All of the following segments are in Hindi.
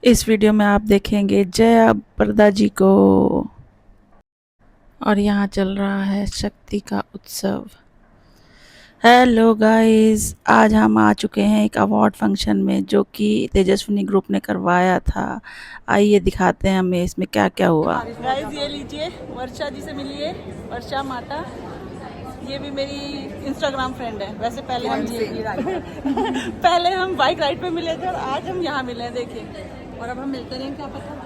इस वीडियो में आप देखेंगे जया प्रदा जी को और यहाँ चल रहा है शक्ति का उत्सव। हेलो गाइस, आज हम आ चुके हैं एक अवार्ड फंक्शन में जो कि तेजस्विनी ग्रुप ने करवाया था। आइए दिखाते हैं हमें इसमें क्या क्या हुआ। गाइस ये लीजिए, वर्षा जी से मिलिए, वर्षा माता। ये भी मेरी इंस्टाग्राम फ्रेंड है। वैसे पहले हम पहले हम बाइक राइड पे मिले थे और आज हम यहाँ मिले हैं, देखिए। और अब हम मिलते रहें, क्या पता।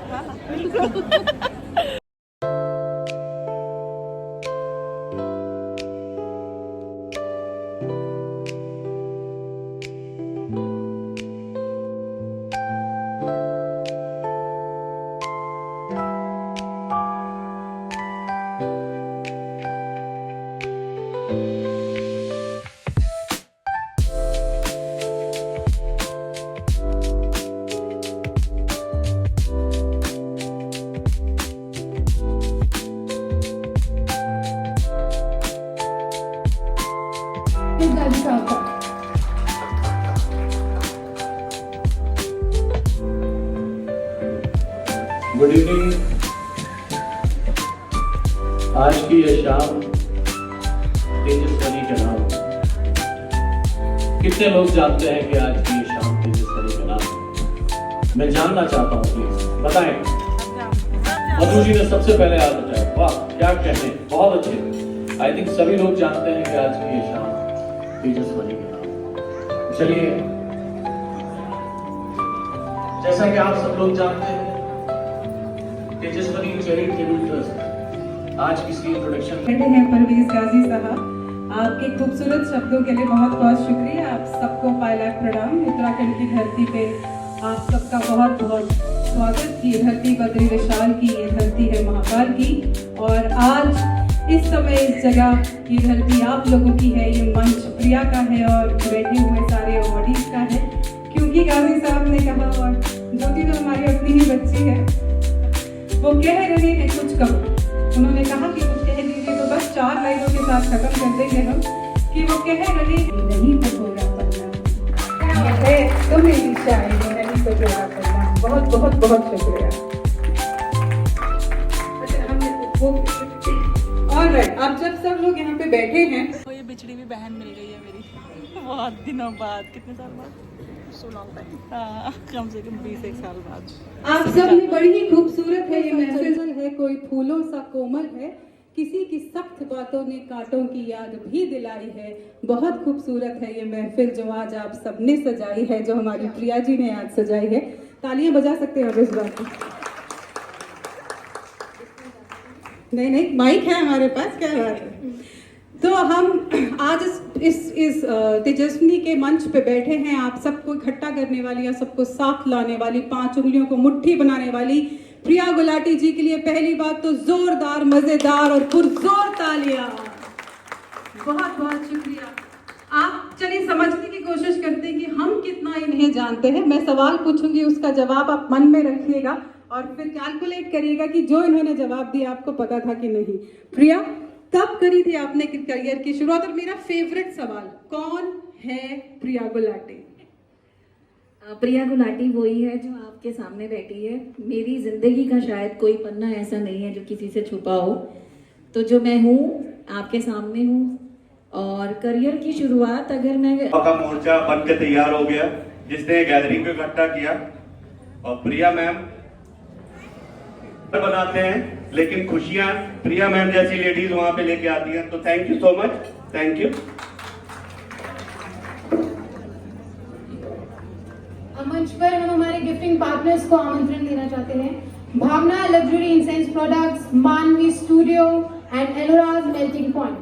Good evening. आज की यह शाम तेजस्वनी का नाम। कितने लोग जानते हैं कि आज की यह शाम तेजस्वनी का नाम? मैं जानना चाहता हूँ, प्लीज बताएं। मधु जी ने सबसे पहले हाथ उठाया। वाह, क्या कहते हैं, बहुत अच्छे। आई थिंक सभी लोग जानते हैं कि आज की यह शाम तेजस्वनी का नाम। चलिए, जैसा कि आप सब लोग जानते हैं, तेजस्वनी चैरिटेबल ट्रस्ट आज किसी इंट्रोडक्शन बैठे हैं परवेज गाजी साहब। आपके खूबसूरत शब्दों के लिए बहुत बहुत शुक्रिया। आप सबको पाय लाख प्रणाम। उत्तराखंड की धरती पे आप सबका बहुत बहुत स्वागत। ये धरती बद्री विशाल की, ये धरती है महाकाल की। और आज इस समय इस जगह ये धरती आप लोगों की है, ये मंच प्रिया का है और बैठे हुए सारे अवॉर्डीज का है। क्योंकि गाजी साहब ने कहा, और ज्योति तो हमारी अपनी ही बच्ची है, वो कह रहे हैं कुछ कम। उन्होंने कहा कि कुछ कह दीजिए, तो बस 4 लाइनों के साथ खत्म कर देंगे हम कि वो कह रहे हैं नहीं तो होगा पन्ना, है तो मेरी शायरी नहीं तो होगा पन्ना। बहुत बहुत बहुत शुक्रिया। ऑलराइट, अब जब सब लोग यहाँ पे बैठे हैं, तो ये बिछड़ी हुई बहन मिल गई है मेरी बहुत दिनों बाद। कितने साल बाद? हाँ, कम से कम 20 साल बाद। आप सब ने बड़ी ही खूबसूरत है ये महफिल है, कोई फूलों सा कोमल है, किसी की सख्त बातों ने कांटों की याद भी दिलाई है। बहुत खूबसूरत है ये महफिल जो आज आप सबने सजाई है, जो हमारी प्रिया जी ने आज सजाई है। तालियां बजा सकते हैं आप इस बात की? नहीं, माइक है हमारे पास, क्या बात है। तो हम आज इस तेजस्विनी के मंच पे बैठे हैं, आप सबको इकट्ठा करने वाली या सबको साथ लाने वाली, 5 उंगलियों को मुट्ठी बनाने वाली प्रिया गुलाटी जी के लिए पहली बात तो जोरदार, मजेदार और पुरजोर तालियां। बहुत बहुत शुक्रिया। आप चलिए समझने की कोशिश करते हैं कि हम कितना इन्हें जानते हैं। मैं सवाल पूछूंगी, उसका जवाब आप मन में रखिएगा और फिर कैलकुलेट करिएगा कि जो इन्होंने जवाब दिया आपको पता था कि नहीं। प्रिया, कब करी थी आपने करियर की शुरुआत? और मेरा फेवरेट सवाल, कौन है प्रिया गुलाटी? प्रिया गुलाटी वही है जो आपके सामने बैठी है। मेरी जिंदगी का शायद कोई पन्ना ऐसा नहीं है जो किसी से छुपा हो। तो जो मैं हूँ, आपके सामने हूँ। और करियर की शुरुआत अगर मैं का मोर्चा बन के तैयार हो गया, जिसने गैदरिंग को इकट्ठा किया। और प्रिया मैम बनाते हैं, लेकिन खुशियां प्रिया मैम जैसी लेडीज वहां पे लेके आती हैं। तो thank you so much, thank you. मंच पर हम हमारे गिफ्टिंग पार्टनर्स को आमंत्रण देना चाहते हैं। भावना लग्जरी इंसेंस प्रोडक्ट्स, मानवी स्टूडियो एंड एलोराज मेल्टिंग पॉइंट।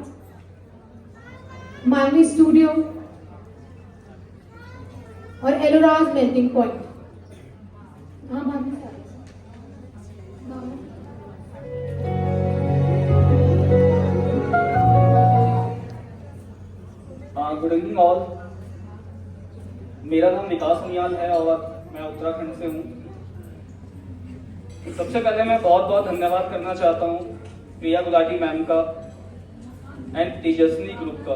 मानवी स्टूडियो और एलोराज मेल्टिंग पॉइंट। हाँ, भावना गुड इवनिंग ऑल। मेरा नाम विकास उनियाल है और मैं उत्तराखंड से हूँ। सबसे पहले मैं बहुत बहुत धन्यवाद करना चाहता हूँ प्रिया गुलाटी मैम का एंड तेजस्विनी ग्रुप का।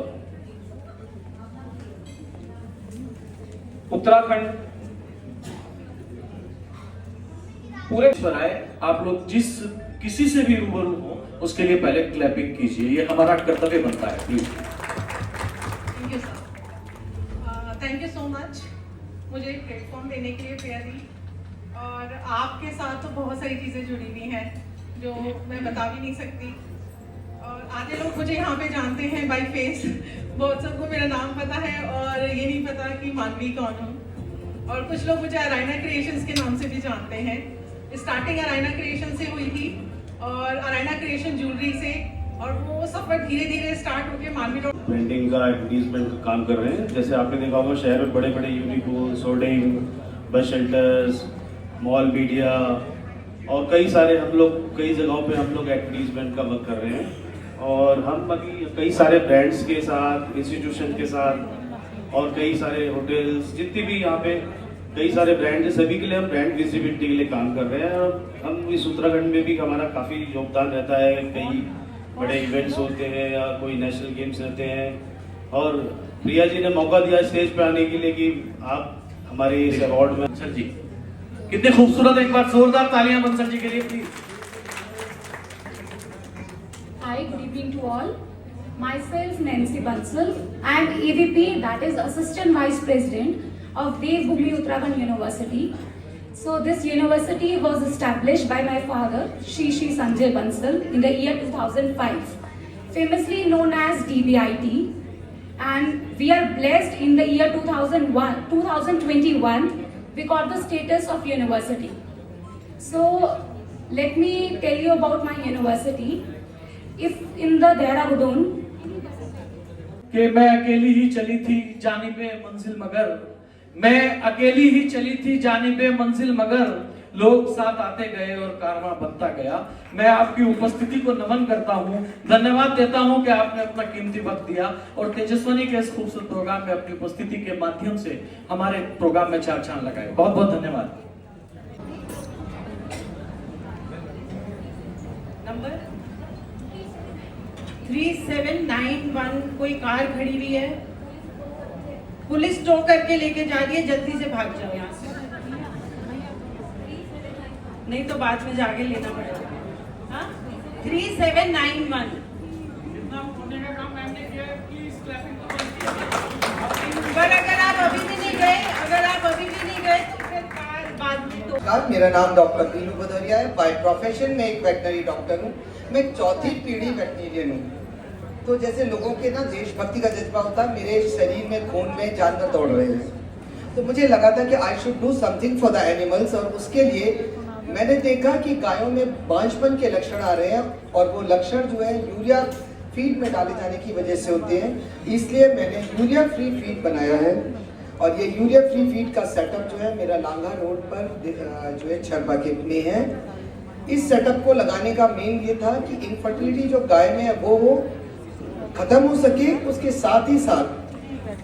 उत्तराखंड पूरे पर आए, आप लोग जिस किसी से भी रूबरू हो उसके लिए पहले क्लैपिंग कीजिए, ये हमारा कर्तव्य बनता है। Please. Thank you sir, thank you so much मुझे एक प्लेटफॉर्म देने के लिए प्रिया दी। और आपके साथ तो बहुत सारी चीज़ें जुड़ी हुई हैं जो मैं बता भी नहीं सकती। और आधे लोग मुझे यहाँ पे जानते हैं बाय फेस, बहुत सबको मेरा नाम पता है और ये नहीं पता कि मानवी कौन हूँ। और कुछ लोग मुझे अराइना क्रिएशंस के नाम से भी जानते हैं। स्टार्टिंग अराइना क्रिएशन से हुई थी और अराइना क्रिएशन ज्वेलरी से, और वो सफर धीरे धीरे स्टार्ट होकर मानवी ब्रांडिंग का एडवर्टीजमेंट का काम कर रहे हैं। जैसे आपने देखा होगा शहर में बड़े बड़े यूनिकोर्स, होर्डिंग, बस शेल्टर्स, मॉल मीडिया और कई सारे हम लोग कई जगहों पे हम लोग एडवर्टीजमेंट का वर्क कर रहे हैं। और हम अभी कई सारे ब्रांड्स के साथ, इंस्टीट्यूशन के साथ और कई सारे होटल्स, जितनी भी यहाँ पे कई सारे ब्रांड है, सभी के लिए हम ब्रांड विजिबिलिटी के लिए काम कर रहे हैं। और हम इस उत्तराखंड में भी हमारा काफ़ी योगदान रहता है। कई बड़े इवेंट्स होते हैं या कोई नेशनल गेम्स रहते हैं। और प्रिया जी ने मौका दिया स्टेज पे आने के लिए कि आप हमारे इस अवार्ड में। बंसल जी कितने खूबसूरत, एक बार जोरदार तालियां बंसल जी के लिए please. Hi, good evening to all. Myself Nancy Bansal and AVP, that is Assistant Vice President of Devbhoomi Uttarakhand University. So this university was established by my father, Shri Sanjay Bansal, in the year 2005, famously known as DBIT. And we are blessed in the year 2021, we got the status of university. So let me tell you about my university. If in the Dehradun कि मैं अकेली ही चली थी जानिबे मंजिल मगर, मैं अकेली ही चली थी जानिबे मंजिल मगर, लोग साथ आते गए और कारवां बनता गया। मैं आपकी उपस्थिति को नमन करता हूं, धन्यवाद देता हूं कि आपने अपना कीमती वक्त दिया और तेजस्वनी के इस खूबसूरत प्रोग्राम में अपनी उपस्थिति के माध्यम से हमारे प्रोग्राम में चार चांद लगाए। बहुत बहुत धन्यवाद। नंबर 3791 कोई कार खड़ी हुई है, पुलिस टो करके लेके जा रही है, जल्दी से भाग जाओ यहाँ से, नहीं तो बाद में जाके लेना पड़ेगा। हाँ 3791 पर अगर आप अभी भी नहीं गए, तो फिर कार बाद में तो। नमस्कार, मेरा नाम डॉक्टर पीनू भदौरिया है। बाय प्रोफेशन में एक वेटनरी डॉक्टर हूँ। मैं चौथी पीढ़ी वेटनेरियन हूँ। तो जैसे लोगों के ना देशभक्ति का जज्बा होता है, मेरे शरीर में खून में जानवर दौड़ रहे हैं। तो मुझे लगा था कि I should do something for the animals. और उसके लिए मैंने देखा कि गायों में बांझपन के लक्षण आ रहे हैं और वो लक्षण जो है यूरिया फीड में डाले जाने की वजह से होते हैं। इसलिए मैंने यूरिया फ्री फीड बनाया है। और ये यूरिया फ्री फीड का सेटअप जो है मेरा लांघा रोड पर जो है छरबा के में है। इस सेटअप को लगाने का मेन ये था कि इनफर्टिलिटी जो गाय में है वो खत्म हो सके। उसके साथ ही साथ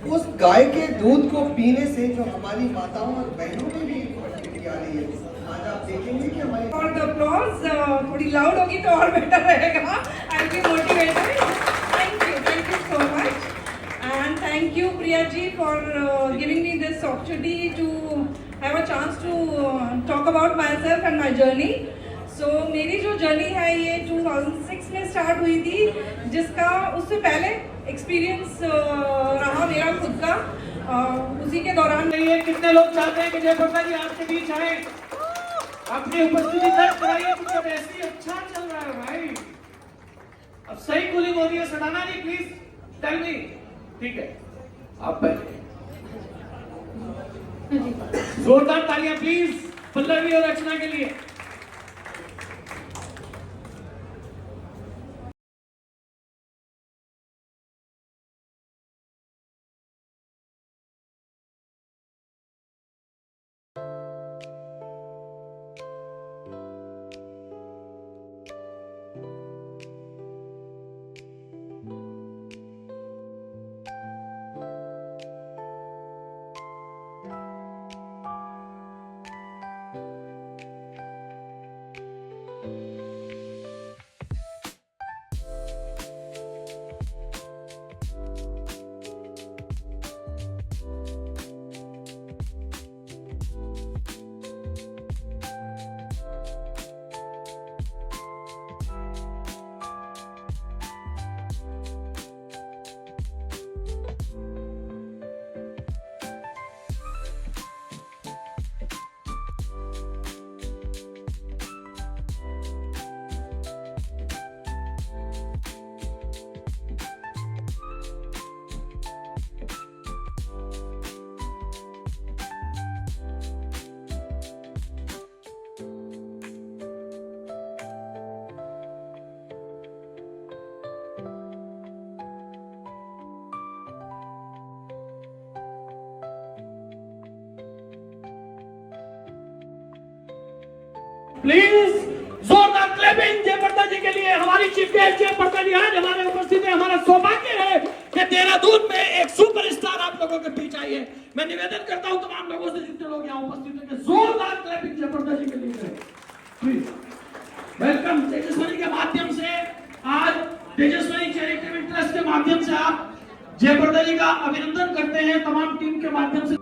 उस गाय के दूध को पीने से जो हमारी माताओं और बहनों में भी इनफर्टिलिटी आ रही है। आज आप देखेंगे कि हमारे और द अप्लॉज थोड़ी लाउड होगी तो और बेटर रहेगा। I be motivated. Thank you so much and thank you Priya ji for giving me this opportunity to have a chance to talk about myself and my journey. So मेरी जो जर्नी है ये 2006 में स्टार्ट हुई थी, जिसका उससे पहले एक्सपीरियंस रहा मेरा खुद का। उसी के दौरान कितने लोग चाहते हैं कि जयप्रभा जी आपके बीच आए, अपनी उपस्थिति दर्ज कराइए। कुछ ऐसे ही अच्छा चल रहा है भाई। अब सही कूलिंग हो रही है। सटाना जी प्लीज टेल मी। ठीक है, आप बैठिए। जोरदार तालियां प्लीज पल्लवी और रचना के लिए। प्लीज जोरदार क्लैपिंग जयप्रदा जी के लिए। हमारी चीफ गेस्ट जयप्रदा जी आज हमारे उपस्थित है। हमारा सौभाग्य है कि देहरादून में एक सुपरस्टार आप लोगों के बीच आई है। मैं निवेदन करता हूं तमाम लोगों से, जितने लोग यहाँ उपस्थित हैं, कि जोरदार क्लैपिंग जयप्रदा जी के लिए करें प्लीज। वेलकम। तेजस्वनी के माध्यम से आज तेजस्वनी चैरिटेबल ट्रस्ट के माध्यम से आप जयप्रदा जी का अभिनंदन करते हैं तमाम टीम के माध्यम से।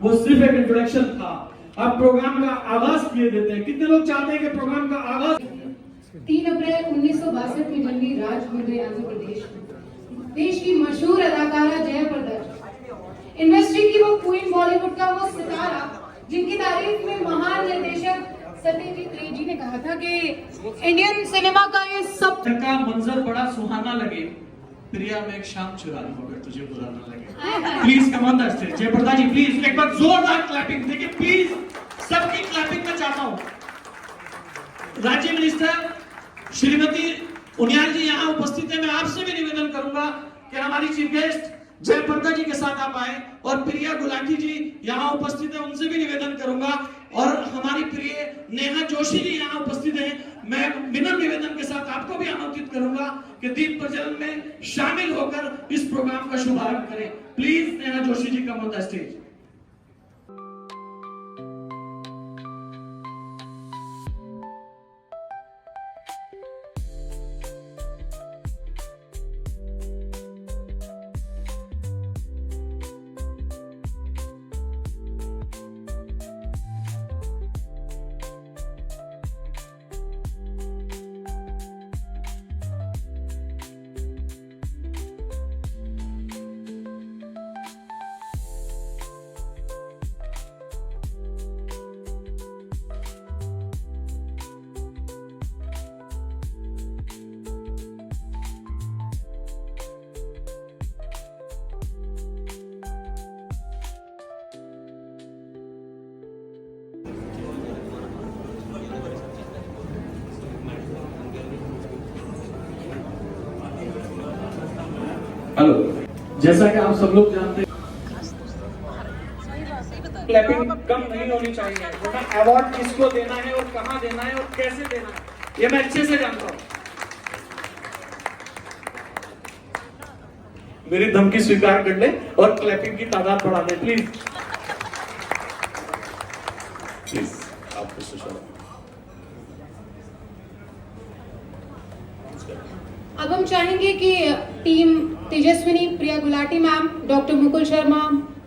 वो सिर्फ एक इंट्रोडक्शन था। अब प्रोग्राम का आगाज किए देते हैं। कितने लोग चाहते हैं कि प्रोग्राम का आगाज 3 अप्रैल 1962 में जन्मी राजपुर में आंध्र प्रदेश में देश की मशहूर अदाकारा जयाप्रदा, इंडस्ट्री की वो क्वीन, बॉलीवुड का वो सितारा जिनकी तारीफ में महान निर्देशक सत्यजीत रे जी ने कहा था कि इंडियन सिनेमा का ये सब का मंजर बड़ा सुहाना लगे, प्रिया मैं एक शाम चुरा लूं अगर तुझे बुरा ना लगे। Please come on the stage. Jayaprada ji please एक बार जोरदार क्लैपिंग देखिए प्लीज, सबकी क्लैपिंग में चाहता हूं। राज्य मिनिस्टर श्रीमती उनियाल जी यहाँ उपस्थित है। मैं आपसे भी निवेदन करूंगा कि हमारी चीफ गेस्ट जयप्रदा जी के साथ आप आए, और प्रिया गुलाटी जी यहाँ उपस्थित है, उनसे भी निवेदन करूंगा, और हमारी प्रिय नेहा जोशी जी यहाँ उपस्थित हैं। मैं विनम्र निवेदन के साथ आपको भी आमंत्रित करूंगा कि दीप प्रज्वलन में शामिल होकर इस प्रोग्राम का शुभारंभ करें। Please Neha Joshi ji come on the stage. Hello, जैसा कि आप सब लोग जानते हैं क्लैपिंग कम नहीं होनी चाहिए, वरना अवार्ड किसको देना है और कहां देना है और कैसे देना है ये मैं अच्छे से जानता हूं। मेरी धमकी स्वीकार कर ले और क्लैपिंग की तादाद बढ़ा दे प्लीज। प्लीज आपको सुशाला। अब हम चाहेंगे कि टीम तेजस्विनी, प्रिया गुलाटी मैम, डॉक्टर मुकुल शर्मा,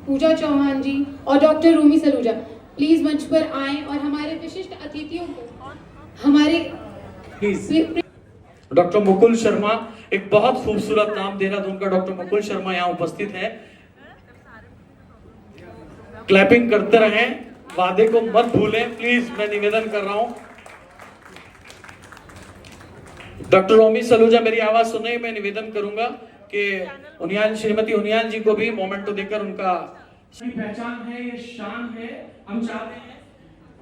पूजा चौहान जी और डॉक्टर रूमी सलूजा प्लीज मंच पर आएं और हमारे विशिष्ट अतिथियों को हमारे डॉक्टर मुकुल शर्मा, एक बहुत खूबसूरत नाम देहरादून का डॉक्टर मुकुल शर्मा यहाँ उपस्थित है। क्लैपिंग करते रहें, वादे को मत भूलें प्लीज, मैं निवेदन कर रहा हूं। डॉक्टर रोमी सलूजा मेरी आवाज सुने, मैं निवेदन करूंगा कि उनियाल, श्रीमती उनियाल जी को भी मोमेंटो देकर उनका पहचान है, ये शान है। हम चाहते हैं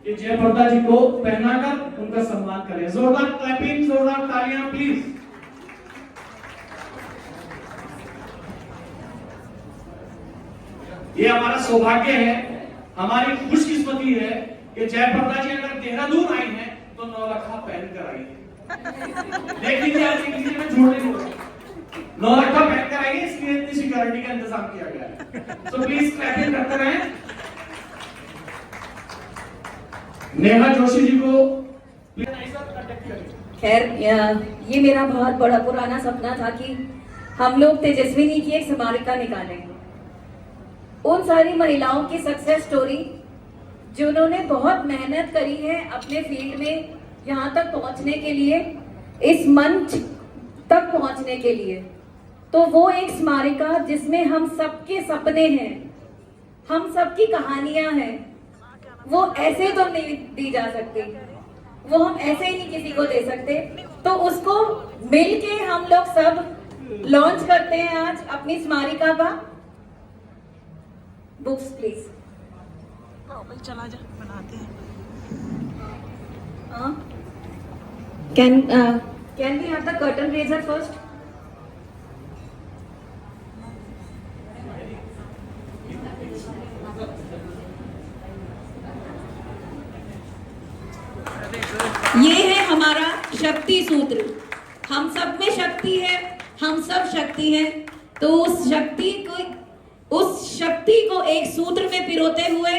कि जयप्रदा जी को पहनाकर उनका सम्मान करें। जोरदार क्लैपिंग, जोरदार तालियां प्लीज। ये हमारा सौभाग्य है, हमारी खुशकिस्मती है कि जयप्रदा जी अगर देहरादून आई हैं तो नौलखा पहनकर आई है। देख लीजिए आज किसी में झूठ नहीं बोला, नौलखा पहनकर आई है, इसलिए इतनी सिक्योरिटी का इंतजाम किया गया है। सो प्लीज क्लैपिंग करते रहें। नेहा जोशी जी को खैर ये मेरा बहुत बड़ा पुराना सपना था कि हम लोग तेजस्विनी की एक स्मारिका निकालें। उन सारी महिलाओं की सक्सेस स्टोरी जिन्होंने बहुत मेहनत करी है अपने फील्ड में यहाँ तक पहुँचने के लिए, इस मंच तक पहुँचने के लिए। तो वो एक स्मारिका जिसमें हम सबके सपने हैं, हम सबकी कहानियां हैं, वो ऐसे तो नहीं दी जा सकती, वो हम ऐसे ही नहीं किसी को दे सकते। तो उसको मिलके हम लोग सब लॉन्च करते हैं आज अपनी स्मारिका का। Books please. चला जा, बनाते हैं। Can we have the curtain raiser first? ये है हमारा शक्ति सूत्र। हम सब में शक्ति है, हम सब शक्ति है। तो उस शक्ति को एक सूत्र में पिरोते हुए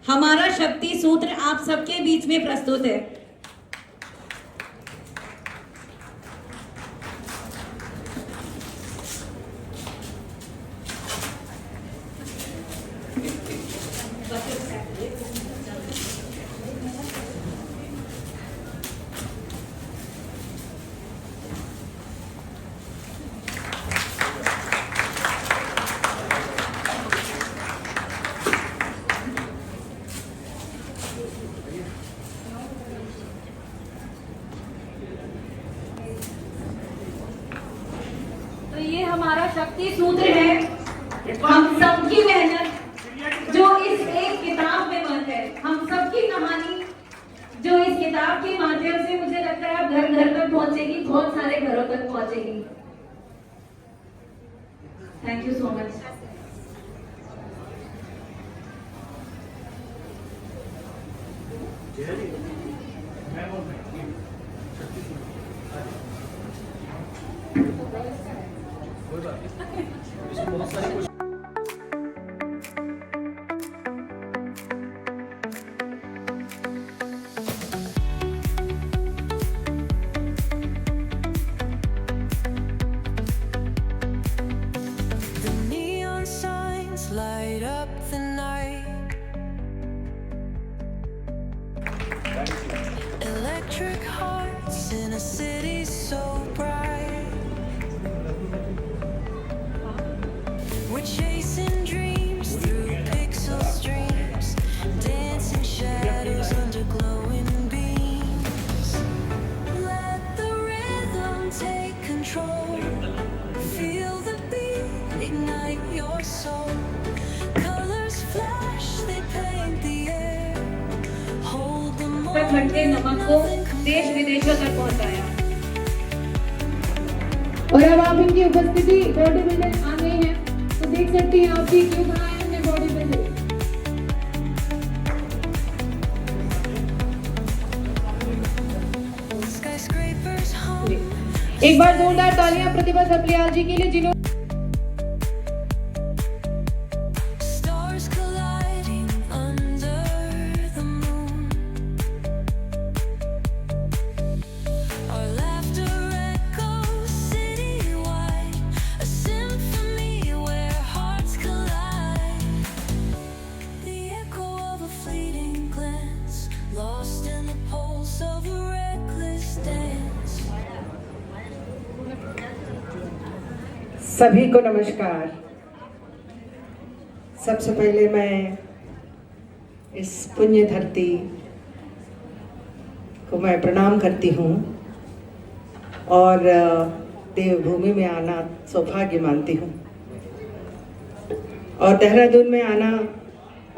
हमारा शक्ति सूत्र आप सबके बीच में प्रस्तुत है। तो ये हमारा शक्ति सूत्र है, हम सबकी मेहनत जो इस एक किताब में बंद है, हम सबकी कहानी जो इस किताब के माध्यम से मुझे लगता है अब घर घर तक पहुंचेगी, बहुत सारे घरों तक पहुंचेगी। Thank you so much. Light up the night. Electric hearts in a city so bright. We're chasing dreams through pixel streams, dancing shadows under glowing beams. Let the rhythm take control. Feel the beat, ignite your soul. खट्टे नमक को देश विदेशों तक पहुंचाया। और अब आप इनकी उपस्थिति बॉडी बिल्डर आ गई है, तो देख सकते हैं आप भी क्यों बनाया हमने बॉडी बिल्डर। एक बार जोरदार तालियां प्रतिभा सप्रियाल जी के लिए जिन्होंने सभी को नमस्कार। सबसे पहले मैं इस पुण्य धरती को मैं प्रणाम करती हूँ और देवभूमि में आना सौभाग्य मानती हूँ। और देहरादून में आना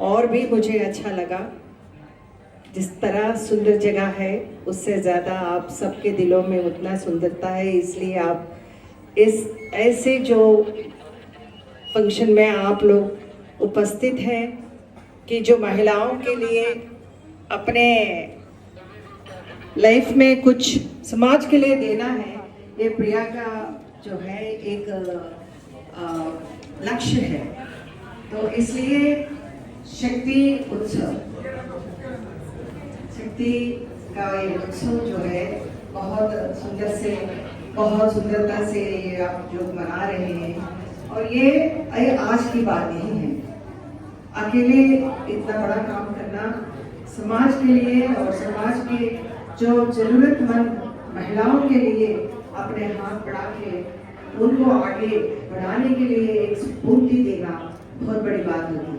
और भी मुझे अच्छा लगा। जिस तरह सुंदर जगह है उससे ज़्यादा आप सबके दिलों में उतना सुंदरता है, इसलिए आप इस ऐसे जो फंक्शन में आप लोग उपस्थित हैं कि जो महिलाओं के लिए अपने लाइफ में कुछ समाज के लिए देना है, ये प्रिया का जो है एक लक्ष्य है। तो इसलिए शक्ति उत्सव, शक्ति का ये उत्सव जो है बहुत सुंदरता से ये आप लोग मना रहे हैं। और ये आज की बात नहीं है, अकेले इतना बड़ा काम करना समाज के लिए और समाज के जो जरूरतमंद महिलाओं के लिए अपने हाथ बढ़ा के उनको आगे बढ़ाने के लिए एक स्फूर्ति देना बहुत बड़ी बात होती है।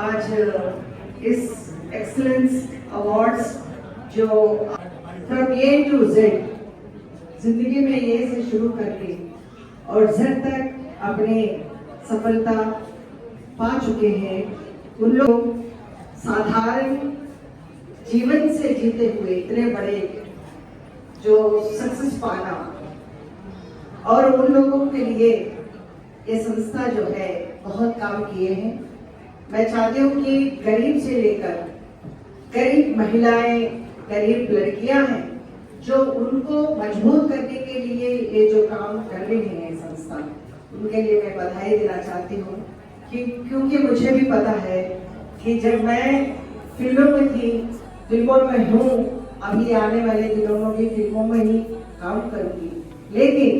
आज इस एक्सीलेंस अवार्ड्स जो फ्रॉम ए टू जेड, जिंदगी में ये से शुरू करके और जेड तक अपने सफलता पा चुके हैं, उन लोग साधारण जीवन से जीते हुए इतने बड़े जो सक्सेस पाना, और उन लोगों के लिए ये संस्था जो है बहुत काम किए हैं। मैं चाहती हूँ कि गरीब से लेकर गरीब महिलाएं, गरीब लड़कियां हैं जो उनको मजबूत करने के लिए ये जो काम कर रहे हैं संस्था, उनके लिए मैं बधाई देना चाहती हूँ क्योंकि मुझे भी पता है कि जब मैं फिल्मों में थी, फिल्मों में हूँ, अभी आने वाले दिनों में भी फिल्मों में ही काम करूँगी, लेकिन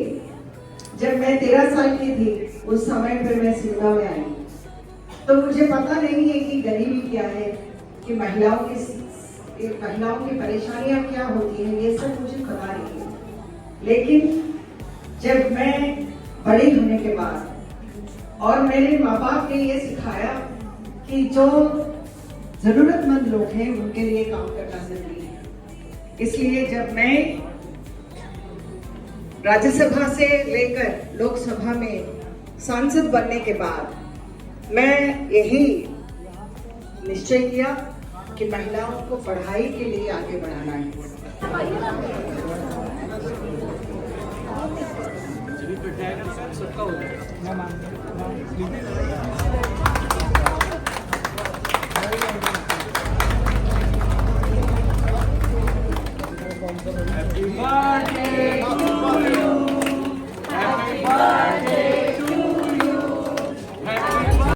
जब मैं 13 साल की थी उस समय पर मैं सिनेमा में आई, तो मुझे पता नहीं है कि गरीबी क्या है, कि महिलाओं की परेशानियां क्या होती हैं, ये सब मुझे पता नहीं है। लेकिन जब मैं बड़ी होने के बाद और मेरे माँ बाप ने ये सिखाया कि जो जरूरतमंद लोग हैं उनके लिए काम करना जरूरी है, इसलिए जब मैं राज्यसभा से लेकर लोकसभा में सांसद बनने के बाद मैं यही निश्चय किया कि महिलाओं को पढ़ाई के लिए आगे बढ़ाना है।